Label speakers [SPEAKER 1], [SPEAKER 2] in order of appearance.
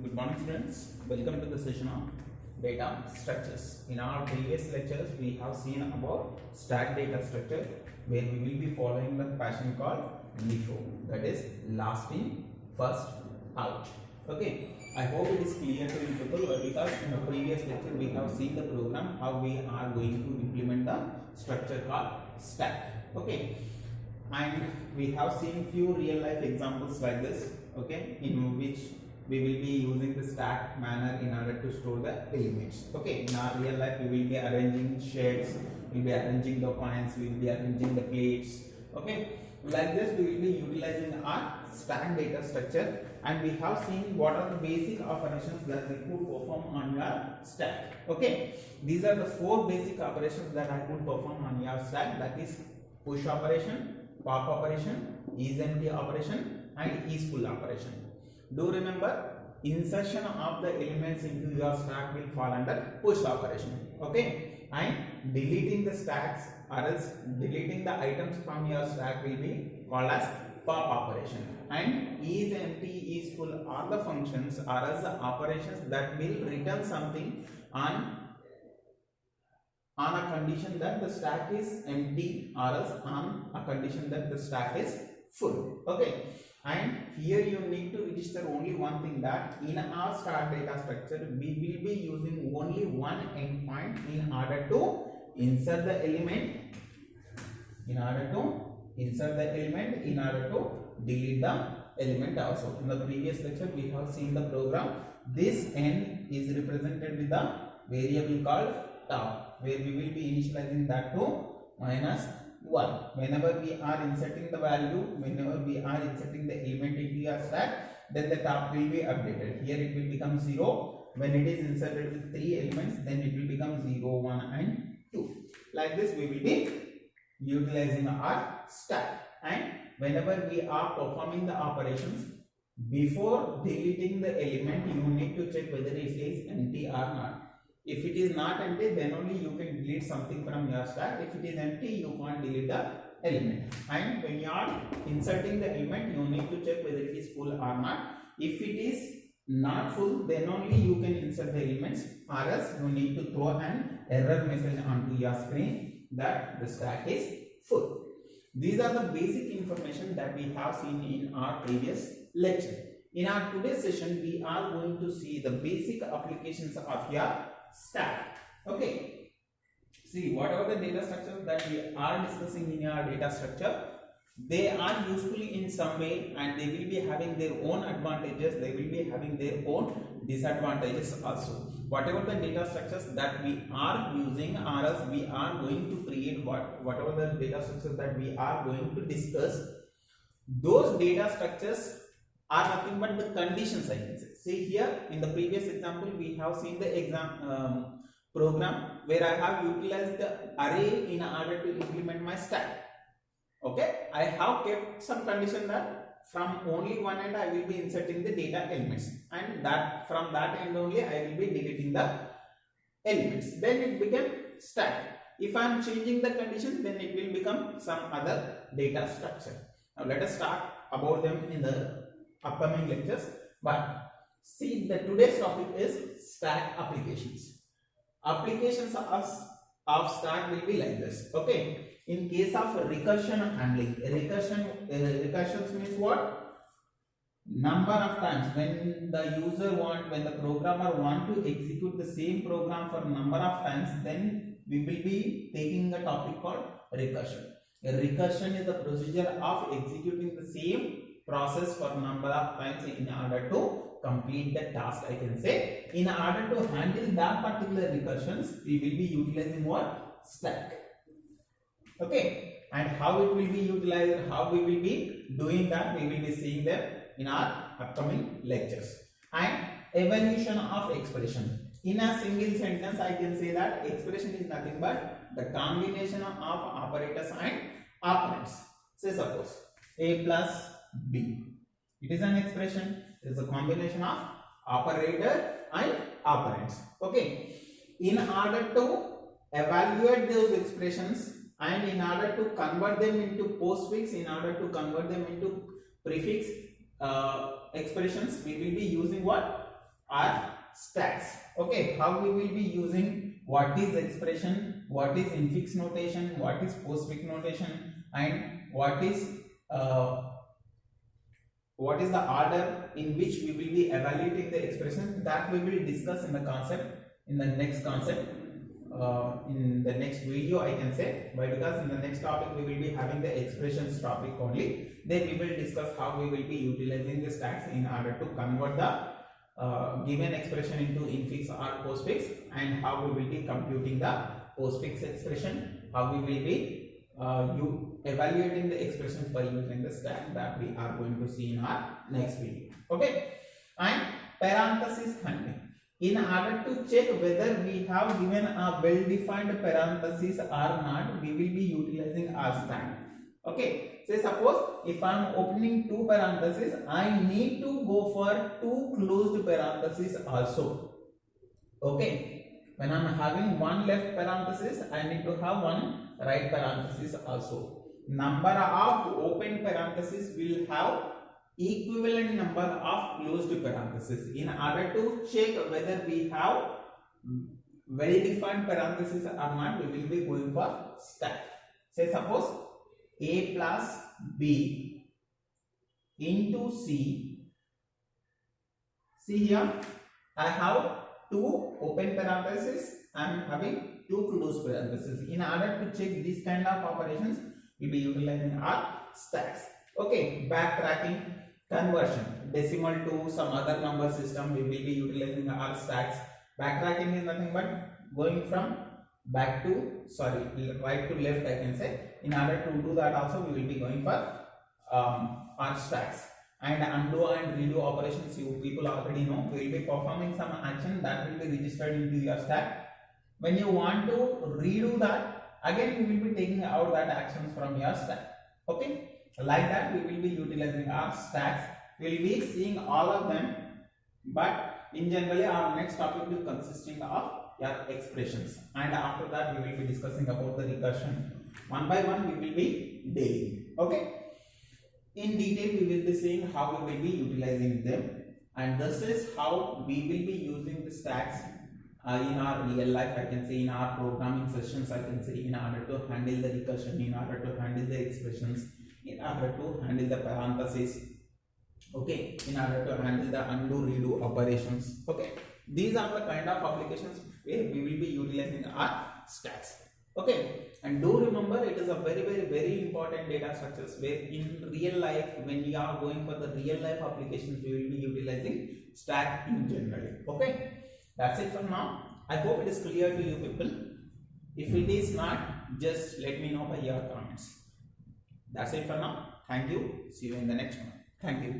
[SPEAKER 1] Good morning students, welcome to the session of data structures. In our previous lectures we have seen about stack data structure where we will be following the fashion called LIFO, that is last in first out. Okay, I hope it is clear to you people because in the previous lecture we have seen the program how we are going to implement the structure called stack. Okay, and we have seen few real life examples like this, okay, in which we will be using the stack manner in order to store the elements. Okay, in our real life we will be arranging shades, we will be arranging the points, we will be arranging the plates. Okay, like this we will be utilizing our stack data structure, and we have seen what are the basic operations that we could perform on your stack. Okay, these are the four basic operations that I could perform on your stack, that is push operation, pop operation, isEmpty operation, and isFull operation. Do remember, insertion of the elements into your stack will fall under push operation. Okay, and deleting the stacks or else deleting the items from your stack will be called as pop operation. And isEmpty, isFull are the functions or as the operations that will return something on a condition that the stack is empty or else on a condition that the stack is full. Okay, and here you need to register only one thing, that in our stack data structure we will be using only one endpoint in order to insert the element, in order to delete the element also. In the previous lecture we have seen the program. This n is represented with the variable called top, where we will be initializing that to -1. Whenever we are inserting the value, whenever we are inserting the element into your stack, then the top will be updated. Here it will become 0. When it is inserted with 3 elements, then it will become 0, 1 and 2. Like this we will be utilizing our stack. And whenever we are performing the operations, before deleting the element you need to check whether it is empty or not. If it is not empty, then only you can delete something from your stack. If it is empty, you can't delete the element. And when you are inserting the element, you need to check whether it is full or not. If it is not full, then only you can insert the elements, or else you need to throw an error message onto your screen that the stack is full. These are the basic information that we have seen in our previous lecture. In our today's session, we are going to see the basic applications of your stack. Okay, see, whatever the data structures that we are discussing in our data structure, they are useful in some way, and they will be having their own advantages, they will be having their own disadvantages also. Whatever the data structures that we are using, or else we are going to create, whatever the data structures that we are going to discuss, those data structures are nothing but the conditions, I can say. See here in the previous example we have seen the program where I have utilized the array in order to implement my stack. Okay, I have kept some condition that from only one end I will be inserting the data elements, and that from that end only I will be deleting the elements. Then it became stack. If I am changing the condition, then it will become some other data structure. Now let us talk about them in the upcoming lectures, but see, the today's topic is stack applications. Applications of stack will be like this. Okay, in case of recursion handling, recursions means what? Number of times when the programmer want to execute the same program for number of times, then we will be taking a topic called recursion. A recursion is the procedure of executing the same process for number of times in order to complete the task, I can say. In order to handle that particular recursions, we will be utilizing what? Stack. Okay, and how it will be utilized, how we will be doing that, we will be seeing them in our upcoming lectures. And evaluation of expression. In a single sentence, I can say that expression is nothing but the combination of operators and operands. Say suppose A plus B. It is an expression. It is a combination of operator and operands. Okay. In order to evaluate those expressions and in order to convert them into postfix, in order to convert them into prefix expressions, we will be using what? our stacks. Okay, how we will be using what is expression, what is infix notation, what is postfix notation, and what is the order in which we will be evaluating the expression. That we will discuss in the next concept. In the next video, I can say, why, because in the next topic we will be having the expressions topic only. Then we will discuss how we will be utilizing the stacks in order to convert the given expression into infix or postfix, and how we will be computing the postfix expression, how we will be evaluating the expressions by using the stack. That we are going to see in our next video. Okay, and parenthesis handling. In order to check whether we have given a well-defined parenthesis or not, we will be utilizing our stack. Okay, say suppose if I am opening two parentheses, I need to go for two closed parentheses also. Okay, when I am having one left parenthesis, I need to have one right parenthesis also. Number of open parentheses will have equivalent number of closed parentheses. In order to check whether we have well-defined parentheses or not, we will be going for stack. Say suppose A plus B into C. See here, I have two open parentheses and having two closed parentheses. In order to check these kind of operations, we will be utilizing our stacks. Okay, backtracking, conversion, decimal to some other number system, we will be utilizing our stacks. Backtracking is nothing but going from right to left, I can say. In order to do that also, we will be going for our stacks. And undo and redo operations, you people already know. We will be performing some action that will be registered into your stack. When you want to redo that, again we will be taking out that actions from your stack. Okay, like that we will be utilizing our stacks. We will be seeing all of them, but in generally our next topic will consisting of your expressions, and after that we will be discussing about the recursion. One by one we will be dealing. Okay, in detail we will be seeing how we will be utilizing them, and this is how we will be using the stacks in our real life, I can say, in our programming sessions, I can say, in order to handle the recursion, in order to handle the expressions, in order to handle the parentheses, okay, in order to handle the undo redo operations. Okay, these are the kind of applications where we will be utilizing our stacks. Okay, and do remember, it is a very important data structures where in real life, when we are going for the real life applications, we will be utilizing stack in general. Okay, that's it for now. I hope it is clear to you people. If it is not, just let me know by your comments. That's it for now. Thank you. See you in the next one. Thank you.